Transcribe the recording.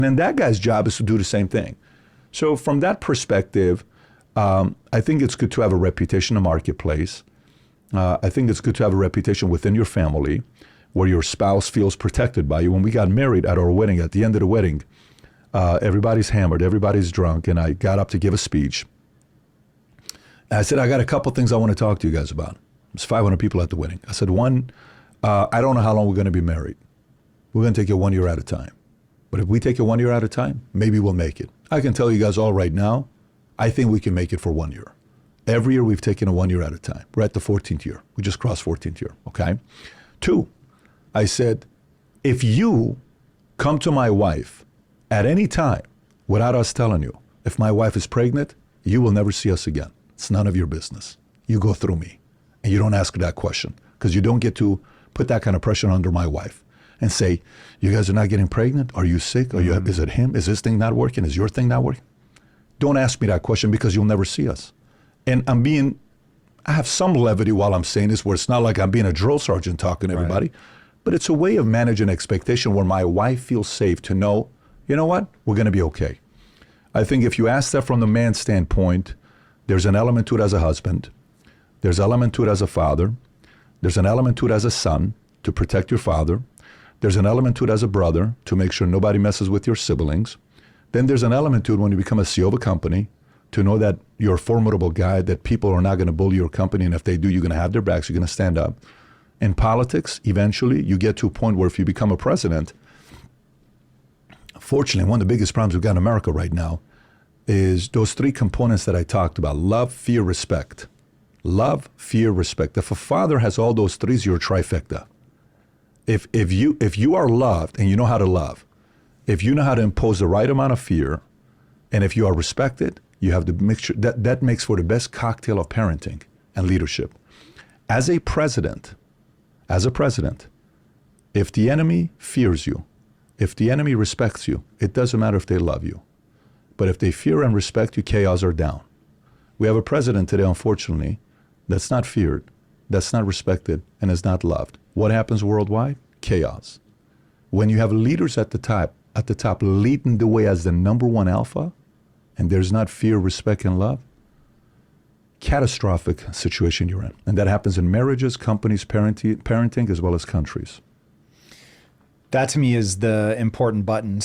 And that guy's job is to do the same thing. So from that perspective, I think it's good to have a reputation in the marketplace. I think it's good to have a reputation within your family where your spouse feels protected by you. When we got married at our wedding, at the end of the wedding, everybody's hammered, everybody's drunk, and I got up to give a speech. And I said, I got a couple things I want to talk to you guys about. There's 500 people at the wedding. I said, one, I don't know how long we're going to be married. We're going to take it 1 year at a time. But if we take it 1 year at a time, maybe we'll make it. I can tell you guys all right now, I think we can make it for 1 year. Every year we've taken it 1 year at a time. We're at the 14th year. We just crossed 14th year, okay? Two, I said, if you come to my wife at any time without us telling you, if my wife is pregnant, you will never see us again. It's none of your business. You go through me and you don't ask that question because you don't get to put that kind of pressure under my wife and say, you guys are not getting pregnant? Are you sick? Are you, is it him? Is this thing not working? Is your thing not working? Don't ask me that question because you'll never see us. And I have some levity while I'm saying this where it's not like I'm being a drill sergeant talking to everybody, right. But it's a way of managing expectation where my wife feels safe to know, you know what, we're going to be okay. I think if you ask that from the man's standpoint, there's an element to it as a husband. There's an element to it as a father. There's an element to it as a son to protect your father. There's an element to it as a brother to make sure nobody messes with your siblings. Then there's an element to it when you become a CEO of a company to know that you're a formidable guy, that people are not going to bully your company, and if they do, you're going to have their backs, you're going to stand up. In politics, eventually, you get to a point where if you become a president, fortunately, one of the biggest problems we've got in America right now is those three components that I talked about: love, fear, respect. Love, fear, respect. If a father has all those three, you're a trifecta. If you are loved and you know how to love, if you know how to impose the right amount of fear, and if you are respected, you have the mixture that makes for the best cocktail of parenting and leadership. As a president, if the enemy fears you, if the enemy respects you, it doesn't matter if they love you. But if they fear and respect you, chaos are down. We have a president today, unfortunately, that's not feared, that's not respected, and is not loved. What happens worldwide? Chaos. When you have leaders at the top leading the way as the number one alpha, and there's not fear, respect, and love, catastrophic situation you're in. And that happens in marriages, companies, parenting, as well as countries. That to me is the important button.